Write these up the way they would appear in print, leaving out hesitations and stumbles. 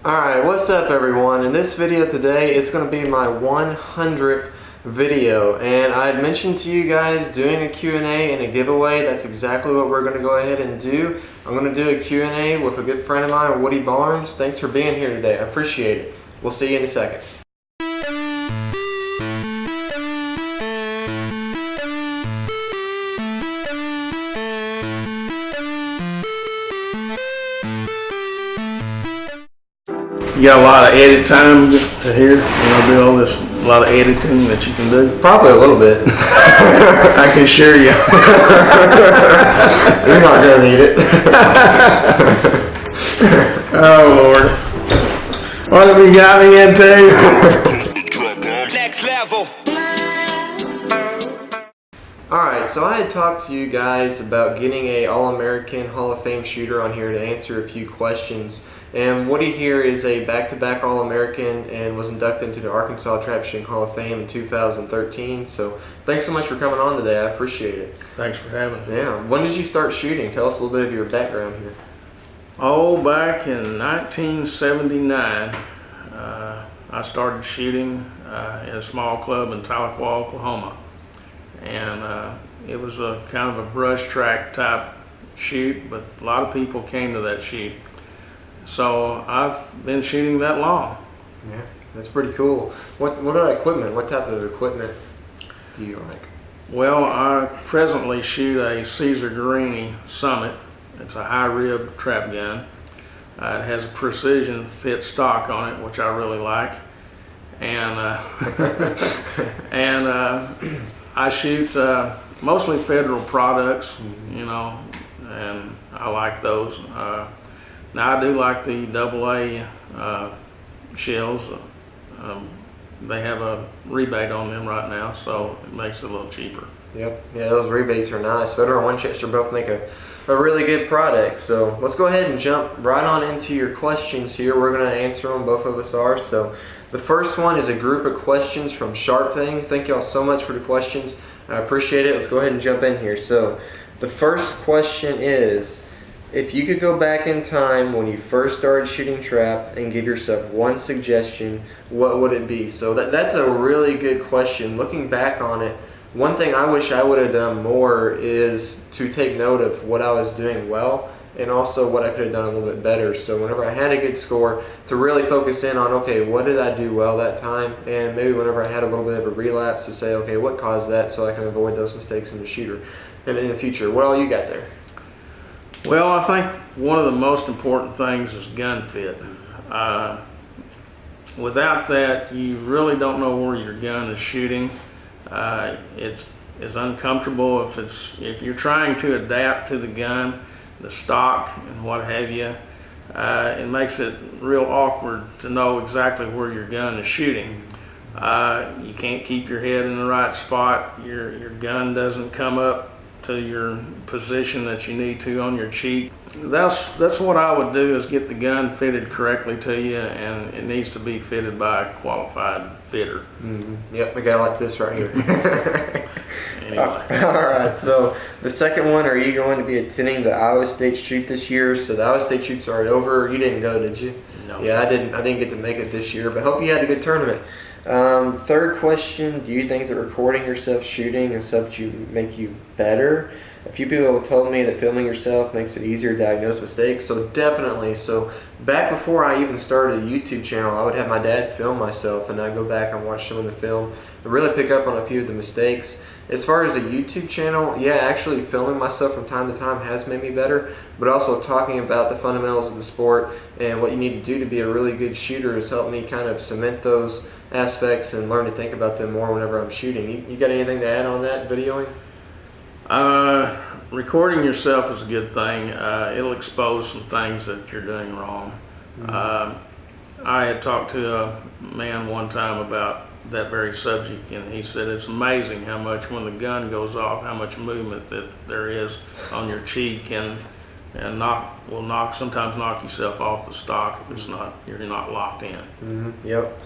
Alright, what's up everyone? In this video today, it's going to be my 100th video, and I had mentioned to you guys doing a Q&A and a giveaway. That's exactly what we're going to go ahead and do. I'm going to do a Q&A with a good friend of mine, Woody Barnes. Thanks for being here today. I appreciate it. We'll see you in a second. You got a lot of edit time here. Do all this, a lot of editing that you can do. Probably a little bit. I can assure you. You're not going to need it. Oh Lord. What have you got me into? Next level. Alright, so I had talked to you guys about getting a All-American Hall of Fame shooter on here to answer a few questions. And Woody here is a back-to-back All-American and was inducted into the Arkansas Trap Shooting Hall of Fame in 2013. So thanks so much for coming on today. I appreciate it. Thanks for having me. Yeah. When did you start shooting? Tell us a little bit of your background here. Oh, back in 1979, I started shooting in a small club in Tahlequah, Oklahoma. And it was a kind of a brush track type shoot, but a lot of people came to that shoot. So I've been shooting that long. Yeah, that's pretty cool. What equipment? What type of equipment do you like? Well, I presently shoot a Caesar Guerini Summit. It's a high rib trap gun. It has a precision fit stock on it, which I really like. And I shoot mostly Federal products, and I like those. Now I do like the AA shells. They have a rebate on them right now, so it makes it a little cheaper. Yep. Yeah, those rebates are nice. Federal and Winchester both make a really good product. So let's go ahead and jump right on into your questions here. We're going to answer them, both of us are. So the first one is a group of questions from Sharp Thing. Thank y'all so much for the questions. I appreciate it. Let's go ahead and jump in here. So the first question is, if you could go back in time when you first started shooting trap and give yourself one suggestion, what would it be? So that's a really good question. Looking back on it, one thing I wish I would have done more is to take note of what I was doing well and also what I could have done a little bit better. So whenever I had a good score, to really focus in on, okay, what did I do well that time? And maybe whenever I had a little bit of a relapse, to say, okay, what caused that, so I can avoid those mistakes in the shooter and in the future. What all you got there? Well, I think one of the most important things is gun fit. Without that, you really don't know where your gun is shooting. It's uncomfortable if you're trying to adapt to the gun, the stock, and what have you. It makes it real awkward to know exactly where your gun is shooting. You can't keep your head in the right spot. Your gun doesn't come up to your position that you need to on your cheek. That's what I would do, is get the gun fitted correctly to you, and it needs to be fitted by a qualified fitter. Mm-hmm. Yep, a guy like this right here. Anyway. All right, so the second one, are you going to be attending the Iowa State shoot this year? So the Iowa State shoot's already over. You didn't go, did you? No. Yeah, I didn't get to make it this year, but hope you had a good tournament. Third question, do you think that recording yourself shooting is something to make you better? A few people have told me that filming yourself makes it easier to diagnose mistakes, so definitely. So back before I even started a YouTube channel, I would have my dad film myself, and I'd go back and watch some of the film and really pick up on a few of the mistakes. As far as a YouTube channel, yeah, actually filming myself from time to time has made me better, but also talking about the fundamentals of the sport and what you need to do to be a really good shooter has helped me kind of cement those aspects and learn to think about them more whenever I'm shooting. You got anything to add on that, videoing? Recording yourself is a good thing. It'll expose some things that you're doing wrong. Mm-hmm. I had talked to a man one time about that very subject, and he said it's amazing how much, when the gun goes off, how much movement that there is on your cheek, and sometimes knock yourself off the stock if you're not locked in. Mm-hmm. Yep.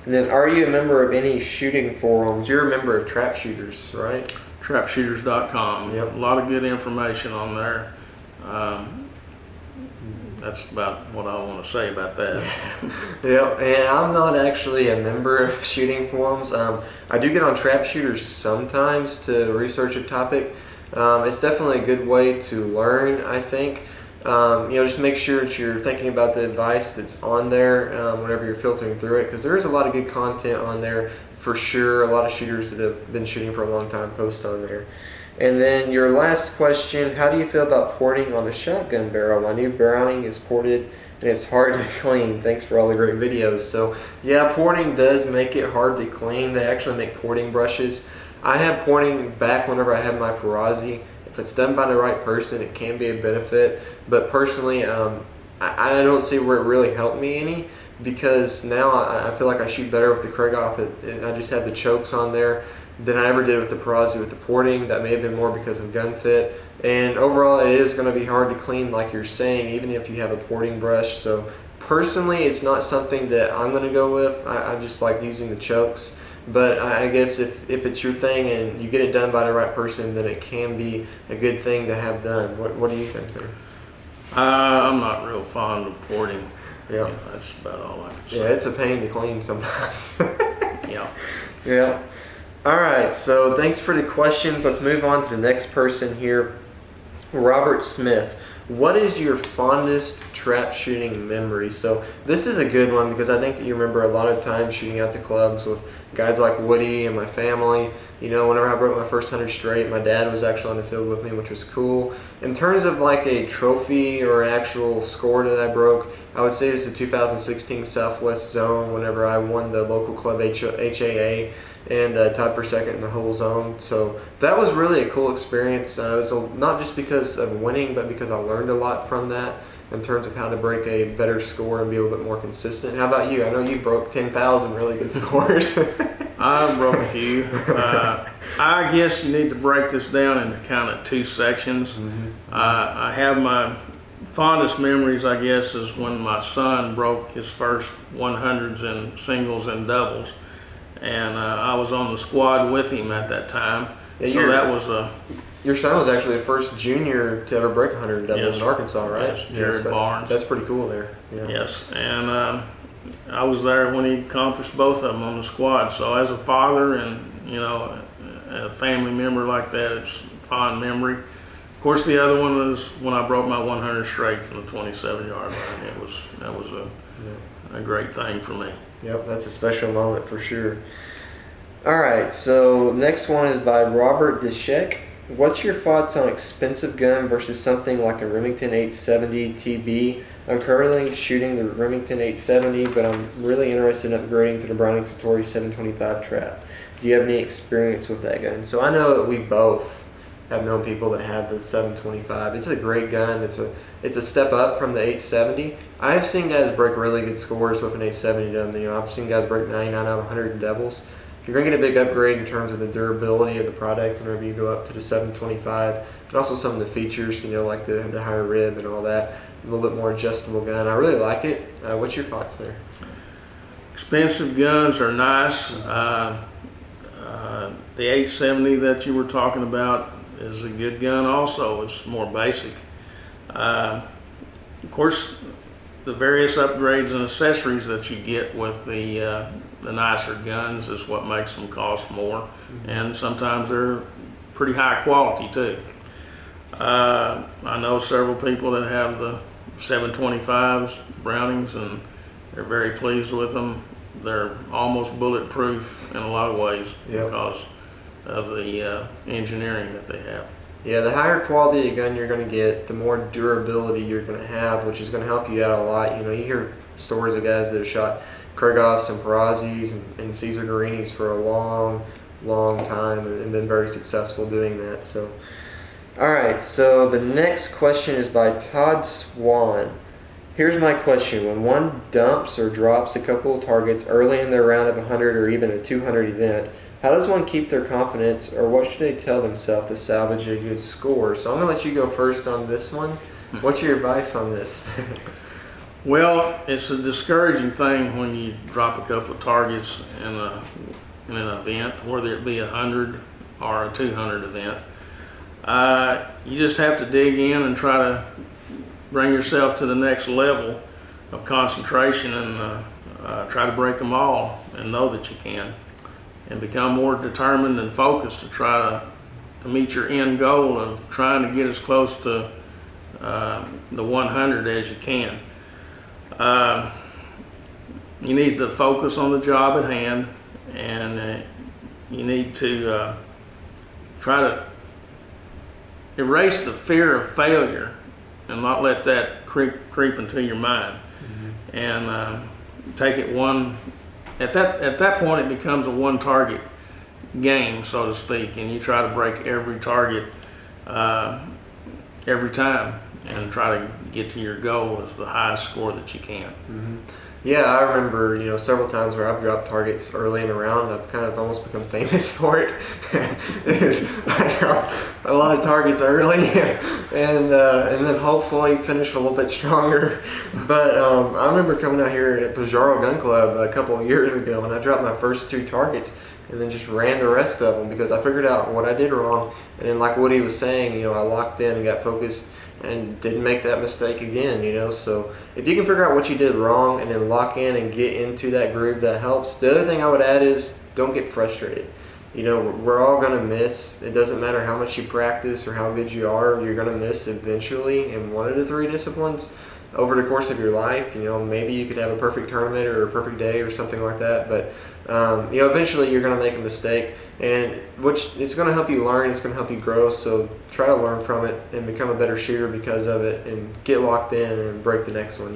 And then, are you a member of any shooting forums? You're a member of Trap Shooters, right? Trapshooters.com. Yep. A lot of good information on there. that's about what I want to say about that. Yeah, and I'm not actually a member of shooting forums. I do get on Trap Shooters sometimes to research a topic. It's definitely a good way to learn, I think. Just make sure that you're thinking about the advice that's on there whenever you're filtering through it, because there is a lot of good content on there for sure. A lot of shooters that have been shooting for a long time post on there. And then your last question, how do you feel about porting on a shotgun barrel? My new Browning is ported and it's hard to clean. Thanks for all the great videos. So yeah, porting does make it hard to clean. They actually make porting brushes. I have porting back whenever I have my Perazzi. If it's done by the right person, it can be a benefit. But personally, I don't see where it really helped me any, because now I feel like I shoot better with the Krieghoff. I just have the chokes on there than I ever did with the Perazzi with the porting. That may have been more because of gun fit. And overall, it is going to be hard to clean, like you're saying, even if you have a porting brush. So personally, it's not something that I'm going to go with. I just like using the chokes. But I guess if it's your thing and you get it done by the right person, then it can be a good thing to have done. What do you think there? I'm not real fond of porting. Yeah. That's about all I can say. Yeah, it's a pain to clean sometimes. Yeah. Yeah. All right, so thanks for the questions. Let's move on to the next person here. Robert Smith. What is your fondest trap shooting memory? So this is a good one, because I think that you remember a lot of times shooting out the clubs with guys like Woody and my family. Whenever I broke my first 100 straight, my dad was actually on the field with me, which was cool. In terms of like a trophy or an actual score that I broke, I would say it's the 2016 Southwest Zone, whenever I won the local club HAA and tied for second in the whole zone. So that was really a cool experience. It was not just because of winning, but because I learned a lot from that in terms of how to break a better score and be a little bit more consistent. How about you? I know you broke 10,000 really good scores. I broke a few. I guess you need to break this down into kind of two sections. I have my fondest memories, I guess, is when my son broke his first 100s in singles and doubles. And I was on the squad with him at that time. Yeah, so that was your son was actually the first junior to ever break 100 doubles in Arkansas, right? Yes, Jared Barnes. That's pretty cool there. Yeah. Yes, and I was there when he accomplished both of them on the squad. So as a father and a family member like that, it's a fond memory. Of course, the other one was when I broke my 100 straight from the 27-yard line. That was a great thing for me. Yep, that's a special moment for sure. All right, so next one is by Robert Deshek. What's your thoughts on expensive gun versus something like a Remington 870 TB? I'm currently shooting the Remington 870, but I'm really interested in upgrading to the Browning Satori 725 trap. Do you have any experience with that gun? So I know that we both have known people that have the 725. It's a great gun. It's a step up from the 870. I've seen guys break really good scores with an 870 done. I've seen guys break 99 out of 100 in doubles. You're going to get a big upgrade in terms of the durability of the product whenever you go up to the 725, and also some of the features, like the higher rib and all that. A little bit more adjustable gun. I really like it. What's your thoughts there? Expensive guns are nice. The 870 that you were talking about is a good gun also. It's more basic. Of course, the various upgrades and accessories that you get with the nicer guns is what makes them cost more. And sometimes they're pretty high quality too. I know several people that have the 725s, Brownings, and they're very pleased with them. They're almost bulletproof in a lot of ways because of the engineering that they have. Yeah, the higher quality of gun you're going to get, the more durability you're going to have, which is going to help you out a lot. You hear stories of guys that have shot Krieghoffs and Perazzis and Cesar Guarinis for a long, long time and been very successful doing that. So, all right, so the next question is by Todd Swan. Here's my question. When one dumps or drops a couple of targets early in their round of 100 or even a 200 event, how does one keep their confidence, or what should they tell themselves to salvage a good score? So I'm going to let you go first on this one. What's your advice on this? Well, it's a discouraging thing when you drop a couple of targets in an event, whether it be 100 or a 200 event. You just have to dig in and try to bring yourself to the next level of concentration and try to break them all and know that you can, and become more determined and focused to try to meet your end goal of trying to get as close to the 100 as you can. You need to focus on the job at hand, and you need to try to erase the fear of failure and not let that creep into your mind. And take it one at that point it becomes a one target game, so to speak, and you try to break every target every time and try to get to your goal as the highest score that you can. Yeah, I remember, several times where I've dropped targets early in a round. I've kind of almost become famous for it. I drop a lot of targets early, and then hopefully finish a little bit stronger. But I remember coming out here at Pajaro Gun Club a couple of years ago, and I dropped my first 2 targets, and then just ran the rest of them because I figured out what I did wrong. And then, like Woody was saying, I locked in and got focused and didn't make that mistake again, So if you can figure out what you did wrong and then lock in and get into that groove, that helps. The other thing I would add is don't get frustrated. We're all going to miss. It doesn't matter how much you practice or how good you are, you're going to miss eventually in one of the 3 disciplines over the course of your life. Maybe you could have a perfect tournament or a perfect day or something like that, but eventually you're going to make a mistake, and which it's going to help you learn, it's going to help you grow. So try to learn from it and become a better shooter because of it, and get locked in and break the next one.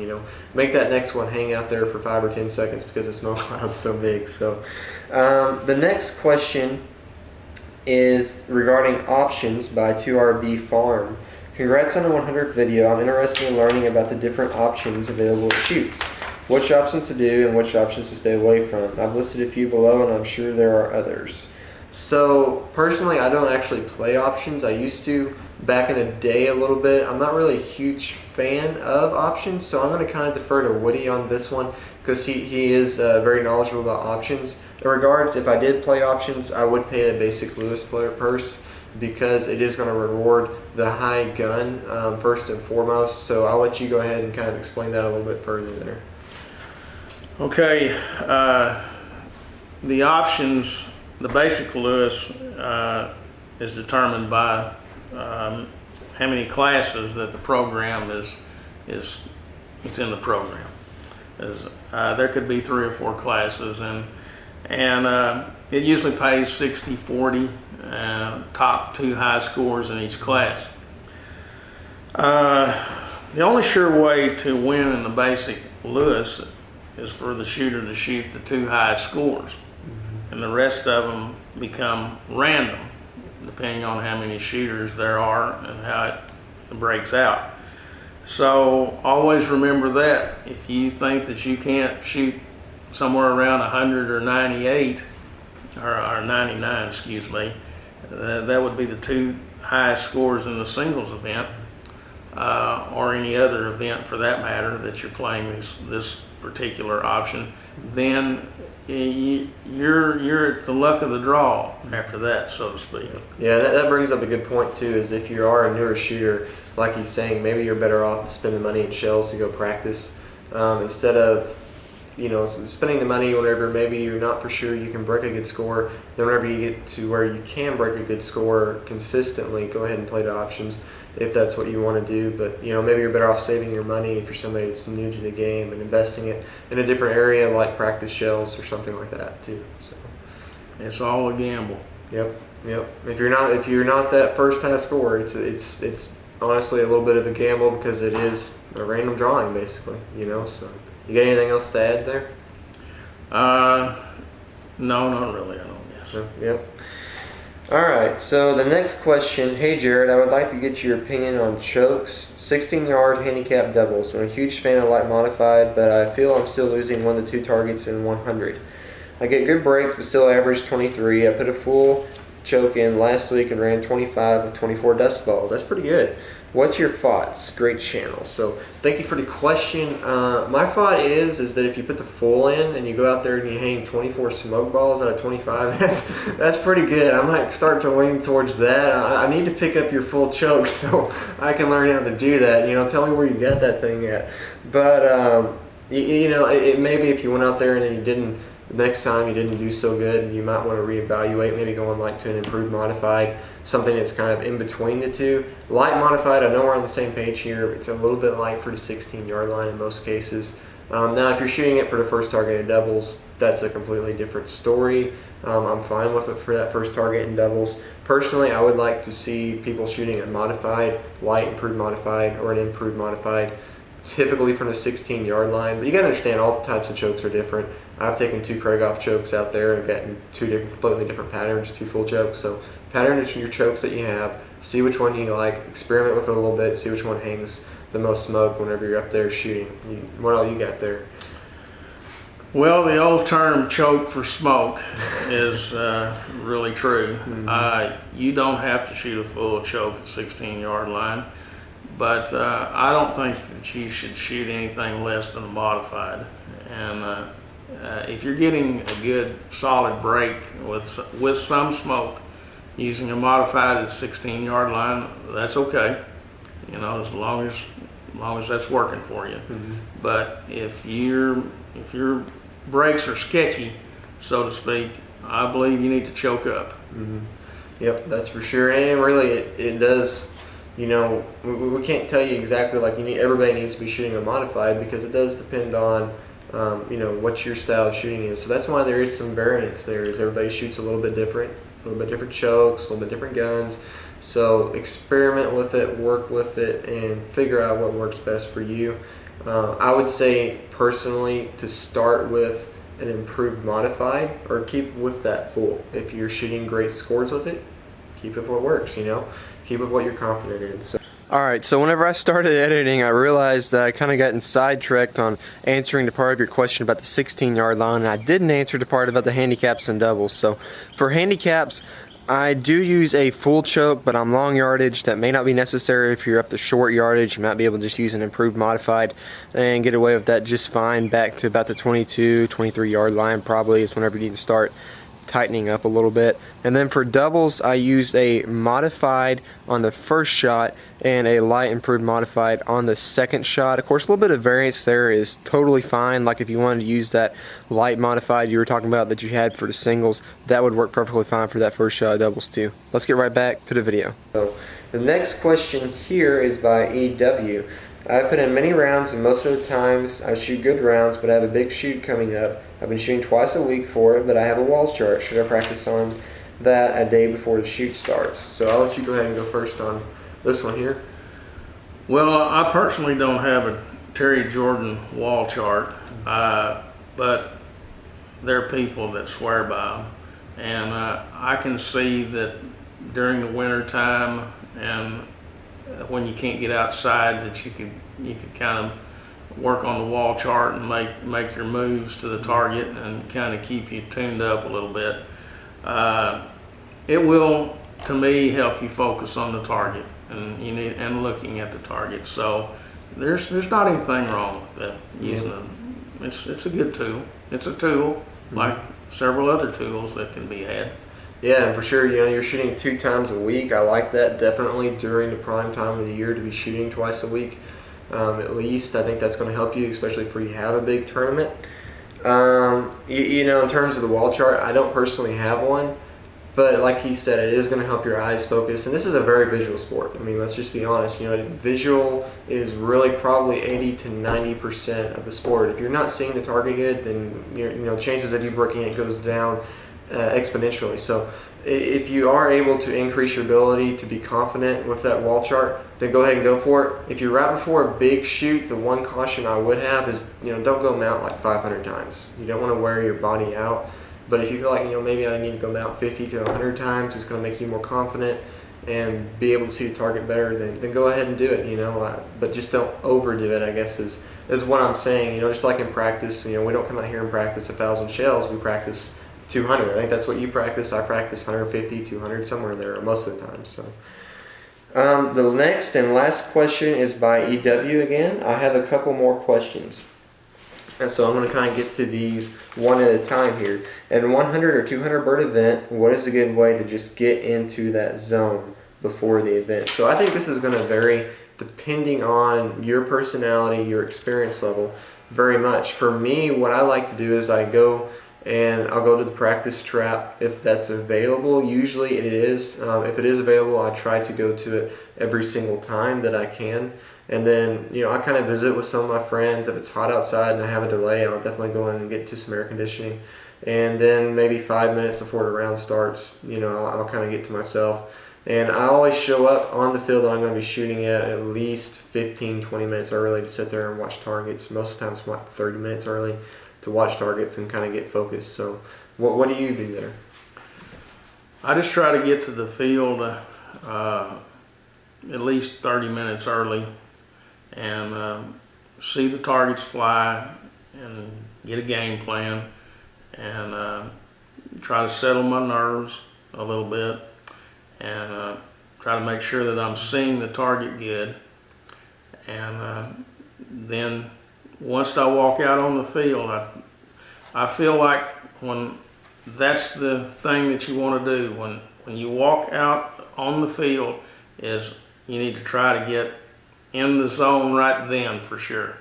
Make that next one hang out there for 5 or 10 seconds because the smoke cloud's so big. So the next question is regarding options by 2RB Farm. Congrats on the 100th video. I'm interested in learning about the different options available at shoots. Which options to do and which options to stay away from. I've listed a few below, and I'm sure there are others. So personally, I don't actually play options. I used to back in the day a little bit. I'm not really a huge fan of options, so I'm going to kind of defer to Woody on this one because he is very knowledgeable about options. In regards, if I did play options, I would pay a basic Lewis purse because it is going to reward the high gun first and foremost. So I'll let you go ahead and kind of explain that a little bit further there. Okay, the options, the basic Lewis is determined by how many classes that the program is it's in the program. There could be 3 or 4 classes, and it usually pays 60-40, top 2 high scores in each class. The only sure way to win in the basic Lewis is for the shooter to shoot the 2 highest scores, and the rest of them become random depending on how many shooters there are and how it breaks out. So always remember that if you think that you can't shoot somewhere around 100 or 98 or 99, excuse me, that would be the 2 highest scores in the singles event, or any other event for that matter that you're playing this particular option. Then you're at the luck of the draw after that, so to speak. Yeah, that brings up a good point too, is if you are a newer shooter, like he's saying, maybe you're better off to spend the money in shells to go practice instead of spending the money whenever maybe you're not for sure you can break a good score. Then whenever you get to where you can break a good score consistently, go ahead and play the options if that's what you want to do. But maybe you're better off saving your money if you're somebody that's new to the game and investing it in a different area like practice shells or something like that too. So it's all a gamble. Yep. If you're not that first high score, it's honestly a little bit of a gamble because it is a random drawing basically. So you got anything else to add there? No, not really. I don't guess. Yep. All right, so the next question. Hey Jared, I would like to get your opinion on chokes, 16-yard handicap doubles. I'm a huge fan of light modified, but I feel I'm still losing 1 to 2 targets in 100. I get good breaks, but still average 23. I put a full choke in last week and ran 25 of 24 dust balls. That's pretty good. What's your thoughts? Great channel. So thank you for the question. My thought is that if you put the full in and you go out there and you hang 24 smoke balls out of 25, that's pretty good. I might start to lean towards that. I need to pick up your full choke so I can learn how to do that. Tell me where you got that thing at. But it maybe if you went out there and then you didn't. Next time you didn't do so good, you might want to reevaluate, maybe going to an improved modified, something that's kind of in between the two. Light modified, I know we're on the same page here. It's a little bit light for the 16-yard line in most cases. Now, if you're shooting it for the first target in doubles, that's a completely different story. I'm fine with it for that first target in doubles. Personally, I would like to see people shooting a modified, light improved modified, or an improved modified, typically from the 16-yard line. But you gotta understand all the types of chokes are different. I've taken 2 Krieghoff chokes out there and gotten 2 completely different patterns, 2 full chokes. So pattern your chokes that you have, see which one you like, experiment with it a little bit, see which one hangs the most smoke whenever you're up there shooting. What all you got there? Well, the old term choke for smoke is really true. You don't have to shoot a full choke at 16-yard line. But I don't think that you should shoot anything less than a modified. And if you're getting a good solid break with some smoke using a modified at 16-yard line, that's okay. As long as that's working for you. But if your breaks are sketchy, so to speak, I believe you need to choke up. Yep, that's for sure. And really, it does. We can't tell you exactly everybody needs to be shooting a modified because it does depend on what your style of shooting is. So that's why there is some variance there. Is everybody shoots a little bit different chokes, a little bit different guns. So experiment with it, work with it, and figure out what works best for you. I would say personally to start with an improved modified or keep with that full. If you're shooting great scores with it, keep it what works. Keep with what you're confident in. Alright, so whenever I started editing, I realized that I kind of gotten sidetracked on answering the part of your question about the 16-yard line, and I didn't answer the part about the handicaps and doubles. So for handicaps, I do use a full choke, but I'm long yardage. That may not be necessary if you're up to short yardage. You might be able to just use an improved modified and get away with that just fine. Back to about the 22, 23-yard line probably is whenever you need to start tightening up a little bit. And then for doubles, I used a modified on the first shot and a light improved modified on the second shot. Of course, a little bit of variance there is totally fine. Like if you wanted to use that light modified you were talking about that you had for the singles, that would work perfectly fine for that first shot of doubles too. Let's get right back to the video. So the next question here is by EW. I put in many rounds and most of the times I shoot good rounds, but I have a big shoot coming up. I've been shooting twice a week for it, but I have a wall chart. Should I practice on that a day before the shoot starts? So I'll let you go ahead and go first on this one here. Well, I personally don't have a Terry Jordan wall chart, but there are people that swear by them. And I can see that during the winter time and when you can't get outside that you could kind of work on the wall chart and make your moves to the target and kind of keep you tuned up a little bit. It will, to me, help you focus on the target and looking at the target. So there's not anything wrong with that. It's a good tool. It's a tool like several other tools that can be had. Yeah, and for sure, you're shooting 2 times a week. I like that definitely during the prime time of the year to be shooting twice a week. At least I think that's going to help you, especially if you have a big tournament. In terms of the wall chart, I don't personally have one, but like he said, it is going to help your eyes focus. And this is a very visual sport. I mean, let's just be honest. Visual is really probably 80 to 90% of the sport. If you're not seeing the target good, then chances of you breaking it goes down exponentially. So if you are able to increase your ability to be confident with that wall chart, then go ahead and go for it. If you're right before a big shoot, the one caution I would have is, don't go mount like 500 times. You don't want to wear your body out. But if you feel like, maybe I need to go mount 50 to 100 times, it's going to make you more confident and be able to see the target better, then go ahead and do it, but just don't overdo it, I guess is what I'm saying. Just like in practice, we don't come out here and practice 1,000 shells, we practice 200. I think that's what you practice. I practice 150, 200, somewhere there most of the time. So the next and last question is by EW again. I have a couple more questions. And so I'm going to kind of get to these one at a time here. At a 100 or 200 bird event, what is a good way to just get into that zone before the event? So I think this is going to vary depending on your personality, your experience level, very much. For me, what I like to do is I'll go to the practice trap if that's available. Usually it is. If it is available, I try to go to it every single time that I can. And then, I kind of visit with some of my friends. If it's hot outside and I have a delay, I'll definitely go in and get to some air conditioning. And then maybe 5 minutes before the round starts, I'll kind of get to myself. And I always show up on the field that I'm going to be shooting at least 15, 20 minutes early to sit there and watch targets. Most of the time it's like 30 minutes early to watch targets and kind of get focused. So what do you do there? I just try to get to the field at least 30 minutes early and see the targets fly and get a game plan and try to settle my nerves a little bit and try to make sure that I'm seeing the target good. And then once I walk out on the field, I feel like when that's the thing that you want to do when you walk out on the field is you need to try to get in the zone right then for sure.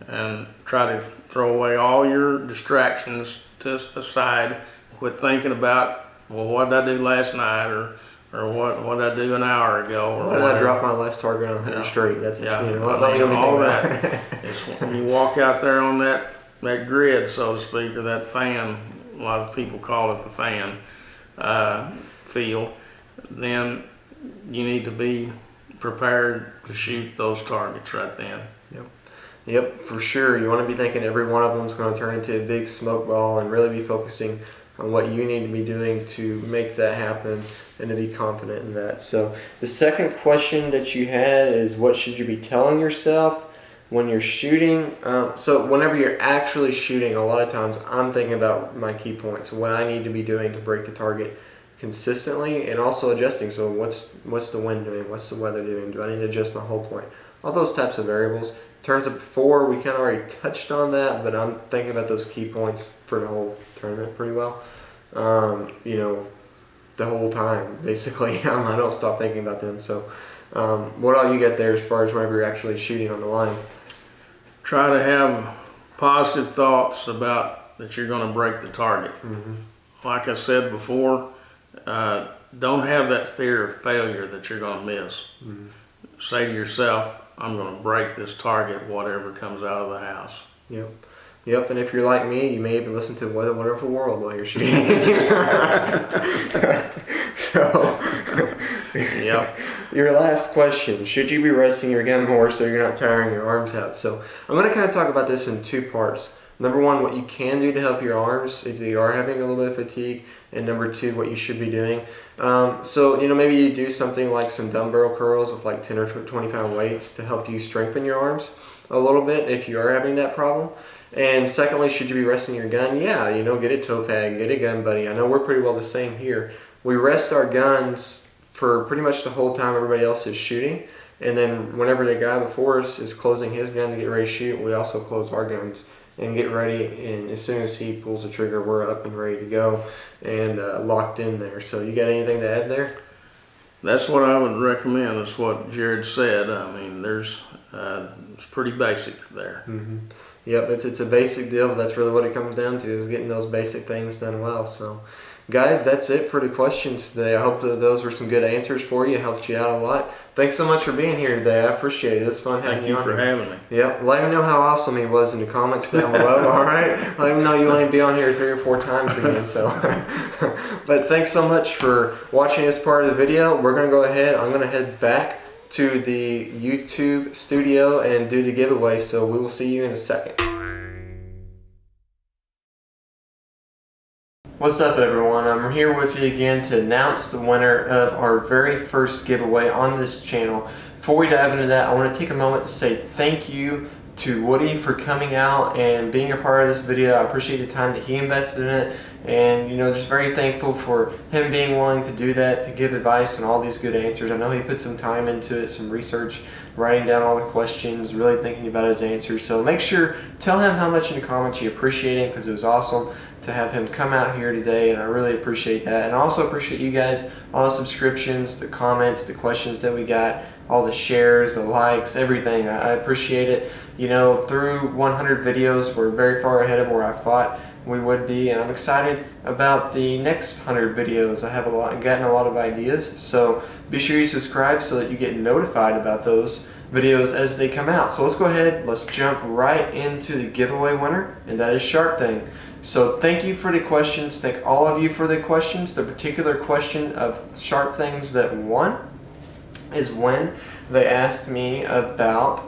And try to throw away all your distractions to aside. Quit thinking about, well, what did I do last night or what did I do an hour ago? Or why did I drop my last target on 100 straight? That's all that. It's when you walk out there on that grid, so to speak, or that fan. A lot of people call it the fan field. Then you need to be prepared to shoot those targets right then. Yep, for sure. You want to be thinking every one of them is going to turn into a big smoke ball and really be focusing on what you need to be doing to make that happen and to be confident in that. So the second question that you had is, what should you be telling yourself when you're shooting? So whenever you're actually shooting, a lot of times I'm thinking about my key points, what I need to be doing to break the target consistently, and also adjusting. So what's the wind doing? What's the weather doing? Do I need to adjust my whole point? All those types of variables. Turns up 4, we kind of already touched on that, but I'm thinking about those key points for the whole tournament pretty well. The whole time, basically. I don't stop thinking about them. So what all you get there as far as whenever you're actually shooting on the line? Try to have positive thoughts about that you're going to break the target. Like I said before, don't have that fear of failure that you're going to miss. Say to yourself, I'm going to break this target, whatever comes out of the house. Yep, and if you're like me, you may even listen to What a Wonderful World while you're shooting. Yep. Your last question, should you be resting your gun more so you're not tiring your arms out? So I'm going to kind of talk about this in 2 parts. Number 1, what you can do to help your arms if you are having a little bit of fatigue, and number 2, what you should be doing. So maybe you do something like some dumbbell curls with like 10 or 20 pound weights to help you strengthen your arms a little bit if you are having that problem. And secondly, should you be resting your gun? Yeah, get a toe pad, get a gun buddy. I know we're pretty well the same here. We rest our guns for pretty much the whole time everybody else is shooting. And then whenever the guy before us is closing his gun to get ready to shoot, we also close our guns and get ready. And as soon as he pulls the trigger, we're up and ready to go and locked in there. So you got anything to add there? That's what I would recommend. Is what Jared said. I mean, it's pretty basic there. Yep, it's a basic deal, but that's really what it comes down to, is getting those basic things done well. So, guys, that's it for the questions today. I hope that those were some good answers for you, helped you out a lot. Thanks so much for being here today. I appreciate it. It was fun having you on. Thank you for having me. Yep, let him know how awesome he was in the comments down below, all right? Let him know you want to be on here 3 or 4 times again. So, but thanks so much for watching this part of the video. We're going to go ahead. I'm going to head back to the YouTube studio and do the giveaway, so we will see you in a second. What's up, everyone? I'm here with you again to announce the winner of our very first giveaway on this channel. Before we dive into that, I want to take a moment to say thank you to Woody for coming out and being a part of this video. I appreciate the time that he invested in it, and just very thankful for him being willing to do that, to give advice and all these good answers. I know he put some time into it, some research, writing down all the questions, really thinking about his answers. So make sure, tell him how much in the comments you appreciate him, because it was awesome to have him come out here today, and I really appreciate that. And I also appreciate you guys, all the subscriptions, the comments, the questions that we got, all the shares, the likes, everything. I appreciate it. Through 100 videos, we're very far ahead of where I thought we would be, and I'm excited about the next 100 videos. I have gotten a lot of ideas, so be sure you subscribe so that you get notified about those videos as they come out. So let's go ahead, let's jump right into the giveaway winner, and that is Sharp Thing. So thank you for the questions. Thank all of you for the questions. The particular question of Sharp Things that won is when they asked me about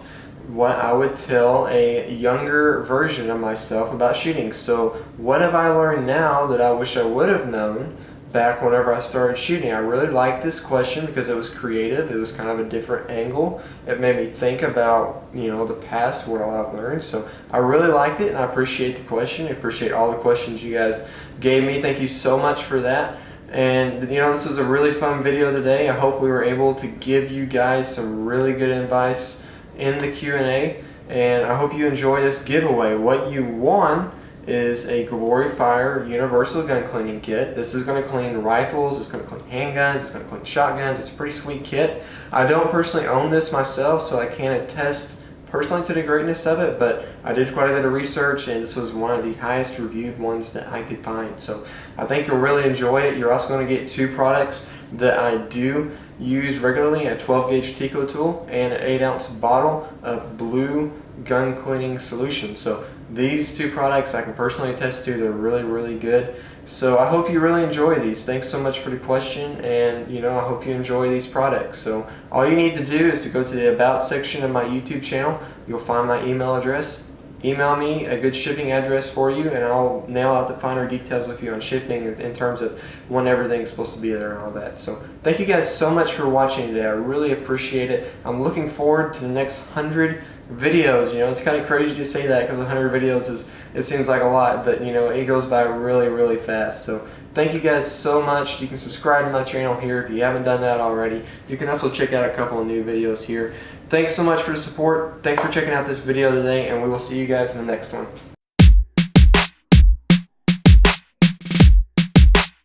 what I would tell a younger version of myself about shooting. So what have I learned now that I wish I would have known back whenever I started shooting? I really liked this question because it was creative. It was kind of a different angle. It made me think about the past, what I've learned. So I really liked it, and I appreciate the question. I appreciate all the questions you guys gave me. Thank you so much for that. And this was a really fun video today. I hope we were able to give you guys some really good advice in the Q&A, and I hope you enjoy this giveaway. What you won is a Glory Fire Universal Gun Cleaning Kit. This is going to clean rifles, it's going to clean handguns, it's going to clean shotguns. It's a pretty sweet kit. I don't personally own this myself, so I can't attest personally to the greatness of it, but I did quite a bit of research, and this was one of the highest reviewed ones that I could find. So I think you'll really enjoy it. You're also going to get two products that I do use regularly, a 12 gauge Tico tool and an 8-ounce bottle of blue gun cleaning solution. So these two products I can personally attest to. They're really, really good. So I hope you really enjoy these. Thanks so much for the question, and I hope you enjoy these products. So all you need to do is to go to the About section of my YouTube channel. You'll find my email address. Email me a good shipping address for you, and I'll nail out the finer details with you on shipping in terms of when everything's supposed to be there and all that. So thank you guys so much for watching today. I really appreciate it. I'm looking forward to the next 100 videos. It's kind of crazy to say that because 100 videos it seems like a lot, but it goes by really, really fast. So thank you guys so much. You can subscribe to my channel here if you haven't done that already. You can also check out a couple of new videos here. Thanks so much for the support. Thanks for checking out this video today, and we will see you guys in the next one.